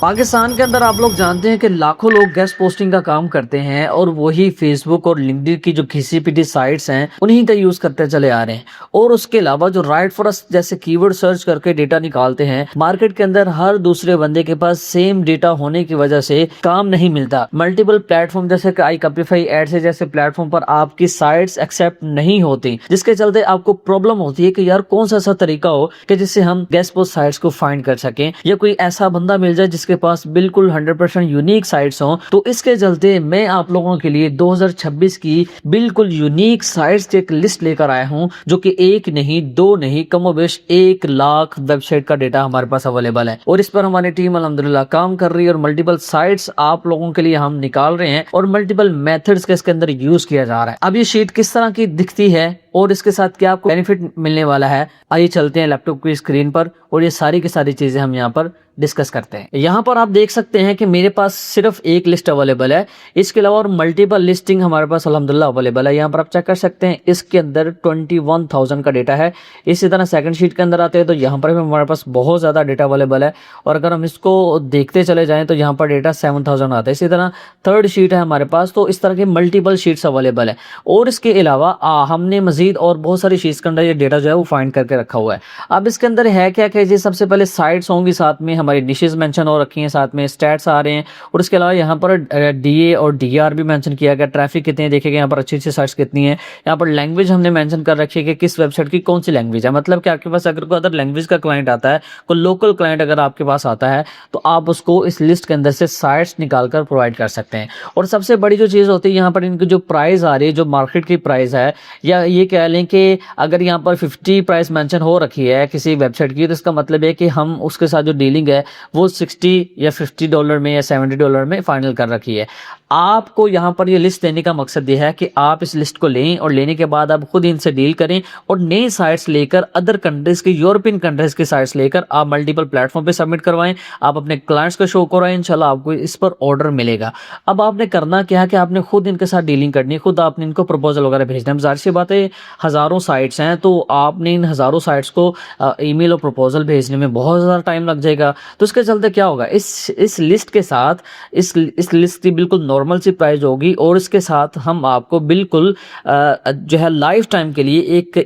पाकिस्तान के अंदर आप लोग जानते हैं कि लाखों लोग गेस्ट पोस्टिंग का काम करते हैं और वही फेसबुक और लिंक्डइन की जो घिसी पिटी साइट्स हैं उन्हीं का यूज करते चले आ रहे हैं। और उसके अलावा जो राइट फॉर अस जैसे कीवर्ड सर्च करके डेटा निकालते हैं, मार्केट के अंदर हर दूसरे बंदे के पास सेम डेटा होने की वजह से काम नहीं मिलता। मल्टीपल प्लेटफॉर्म जैसे कि iCopify एड्स जैसे प्लेटफॉर्म पर आपकी साइट्स एक्सेप्ट नहीं होती, जिसके चलते आपको प्रॉब्लम होती है कि यार कौन सा ऐसा तरीका हो कि जिससे हम गेस्ट पोस्ट साइट्स को फाइंड कर सकें या कोई ऐसा बंदा मिल जाए के पास बिल्कुल 100% यूनिक साइट्स हों। तो इसके चलते मैं आप लोगों के लिए 2026 की बिल्कुल यूनिक साइट्स की एक लिस्ट लेकर आया हूं, जो कि एक नहीं दो नहीं कमोबेश 1 लाख वेबसाइट का डेटा हमारे पास अवेलेबल है। और इस पर हमारी टीम अल्हम्दुलिल्लाह काम कर रही है और मल्टीपल साइट्स आप लोगों के लिए हम निकाल रहे हैं और मल्टीपल मेथड्स के इसके अंदर यूज किया जा रहा है। अब ये शीट किस तरह की दिखती है और इसके साथ क्या आपको बेनिफिट मिलने वाला है, आइए चलते हैं लैपटॉप की स्क्रीन पर और ये सारी की सारी चीजें हम यहाँ पर डिस्कस करते हैं। यहाँ पर आप देख सकते हैं कि मेरे पास सिर्फ एक लिस्ट अवेलेबल है, इसके अलावा और मल्टीपल लिस्टिंग हमारे पास अल्हम्दुलिल्लाह अवेलेबल है। यहाँ पर आप चेक कर सकते हैं, इसके अंदर 21,000 का डेटा है। इसी तरह सेकंड शीट के अंदर आते हैं तो यहाँ पर भी हमारे पास बहुत ज़्यादा डेटा अवेलेबल है और अगर हम इसको देखते चले जाएँ तो यहाँ पर डेटा 7,000 आता है। इसी तरह थर्ड शीट है हमारे पास, तो इस तरह के मल्टीपल शीट्स अवेलेबल है। और इसके अलावा हमने मजीद और बहुत सारी शीट्स के अंदर ये डेटा जो है वो फाइंड करके रखा हुआ है। अब इसके अंदर है क्या क्या जी, सबसे पहले साइट्स होंगी, साथ में हमारी निशेस मेंशन हो रखी हैं, साथ में स्टैट्स आ रहे हैं और इसके अलावा यहाँ पर डीए और डीआर भी मेंशन किया गया, ट्रैफिक कितने देखेगा, यहाँ पर अच्छी अच्छी साइट्स कितनी है। यहाँ पर लैंग्वेज हमने मेंशन कर रखी है कि किस वेबसाइट की कौन सी लैंग्वेज है, मतलब कि आपके पास अगर कोई अदर लैंग्वेज का क्लाइंट आता है, कोई लोकल क्लाइंट अगर आपके पास आता है तो आप उसको इस लिस्ट के अंदर से साइट्स निकाल कर प्रोवाइड कर सकते हैं। और सबसे बड़ी जो चीज़ होती है यहाँ पर इनकी जो प्राइस आ रही है, जो मार्केट की प्राइस है, या ये कह लें कि अगर यहाँ पर 50 प्राइस मेंशन हो रखी है किसी वेबसाइट की, तो इसका मतलब है कि हम उसके साथ जो डीलिंग है वो 60 या $50 में या $70 में फाइनल कर रखी है। आपको यहाँ पर ये लिस्ट देने का मकसद ये है कि आप इस लिस्ट को लें और लेने के बाद आप खुद इनसे डील करें और नई साइट्स लेकर, अदर कंट्रीज की, यूरोपियन कंट्रीज की साइट्स लेकर आप मल्टीपल प्लेटफॉर्म पे सबमिट करवाएं, आप अपने क्लाइंट्स को शो कराएं, इंशाल्लाह आपको इस पर ऑर्डर मिलेगा। अब आपने करना क्या है कि आपने खुद इनके साथ डीलिंग करनी है, खुद आपने इनको प्रपोजल वगैरह भेजना है। जाहिर सी बात है हज़ारों साइट्स हैं तो आपने इन हज़ारों साइट्स को ईमेल और प्रपोजल भेजने में बहुत ज़्यादा टाइम लग जाएगा। तो इसके चलते क्या होगा, इस लिस्ट के साथ इस लिस्ट की बिल्कुल नॉर्मल सी प्राइस होगी और इसके साथ हम आपको बिल्कुल जो है लाइफ टाइम के लिए एक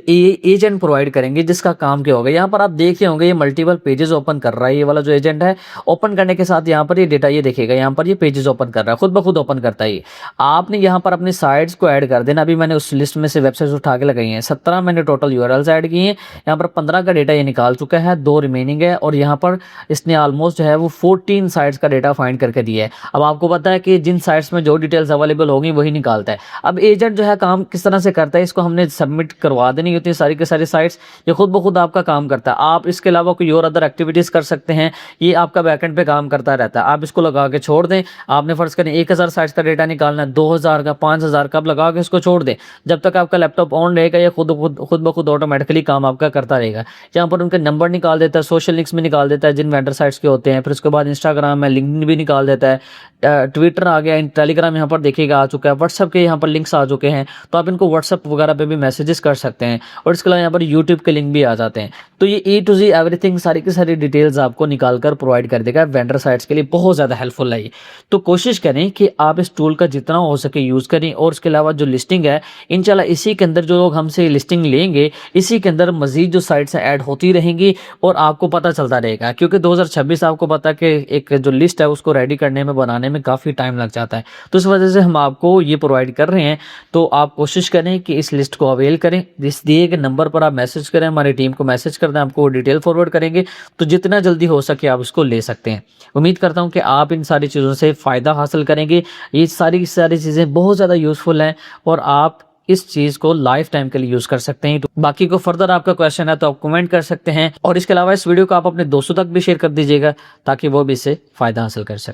एजेंट प्रोवाइड करेंगे जिसका काम क्या होगा। यहाँ पर आप देख रहे होंगे ये मल्टीपल पेजेस ओपन कर रहा है, ये वाला जो एजेंट है ओपन करने के साथ यहाँ पर ये डेटा ये देखेगा, यहाँ पर ये पेजेस ओपन कर रहा है, खुद ब खुद ओपन करता है। आपने यहाँ पर अपनी साइट्स को ऐड कर देना। अभी मैंने उस लिस्ट में से वेबसाइट्स उठा के लगाई हैं, 17 मैंने टोटल यूआरएल्स ऐड किए हैं, यहाँ पर 15 का डेटा ये निकाल चुका है, 2 रिमेनिंग है और यहाँ पर इसने ऑलमोस्ट जो है वो 14 साइट्स का डेटा फाइंड करके दिया है। अब आपको पता है कि जिन साइट्स में जो डिटेल्स अवेलेबल होंगी वही निकालता है। अब एजेंट जो है काम किस तरह से करता है, इसको हमने सबमिट करवा देनी होती है सारी की सारी साइट्स, ये खुद ब खुद आपका काम करता है। आप इसके अलावा कोई और अदर एक्टिविटीज़ कर सकते हैं, ये आपका बैकएंड पे काम करता रहता है। आप इसको लगा के छोड़ दें, आपने फर्ज करें 1000 साइट्स का डेटा निकालना है, 2000 का, 5000 का, आप लगा के इसको छोड़ दें। जब तक आपका लैपटॉप ऑन रहेगा ये खुद ब खुद ऑटोमेटिकली काम आपका करता रहेगा। यहाँ पर उनके नंबर निकाल देता है, सोशल लिंक्स में निकाल देता है जिन वेंडर साइट्स के होते हैं, फिर उसके बाद इंस्टाग्राम है, लिंक्डइन भी निकाल देता है, ट्विटर आ गया, टेलीग्राम यहाँ पर देखिएगा आ चुका है, व्हाट्सएप के यहाँ पर लिंक्स आ चुके हैं, तो आप इनको व्हाट्सएप वगैरह पे भी मैसेजेस कर सकते हैं और इसके अलावा यहाँ पर यूट्यूब के लिंक भी आ जाते हैं। तो ये ए टू जी एवरीथिंग, सारी की सारी डिटेल्स आपको निकाल कर प्रोवाइड कर देगा। वेंडर साइट्स के लिए बहुत ज़्यादा हेल्पफुल है ये। तो कोशिश करें कि आप इस टूल का जितना हो सके यूज़ करें और इसके अलावा जो लिस्टिंग है इंशाल्लाह इसी के अंदर जो लोग हमसे लिस्टिंग लेंगे इसी के अंदर मजीद जो साइट्स ऐड होती रहेंगी और आपको पता चलता रहेगा, क्योंकि 2026 आपको पता है कि एक जो लिस्ट है उसको रेडी करने में, बनाने में काफ़ी टाइम लग जाता है। तो इस वजह से हम आपको ये प्रोवाइड कर रहे हैं। तो आप कोशिश करें कि इस लिस्ट को अवेल करें। इस दिए गए नंबर पर आप मैसेज करें, हमारी टीम को मैसेज कर दें, आपको वो डिटेल फॉरवर्ड करेंगे, तो जितना जल्दी हो सके आप इसको ले सकते हैं। उम्मीद करता हूँ कि आप इन सारी चीज़ों से फ़ायदा हासिल करेंगे। ये सारी चीज़ें बहुत ज़्यादा यूज़फुल हैं और आप इस चीज़ को लाइफ टाइम के लिए यूज़ कर सकते हैं। तो बाकी को फर्दर आपका क्वेश्चन है तो आप कमेंट कर सकते हैं और इसके अलावा इस वीडियो को आप अपने दोस्तों तक भी शेयर कर दीजिएगा ताकि वो भी इससे फ़ायदा हासिल कर सकें।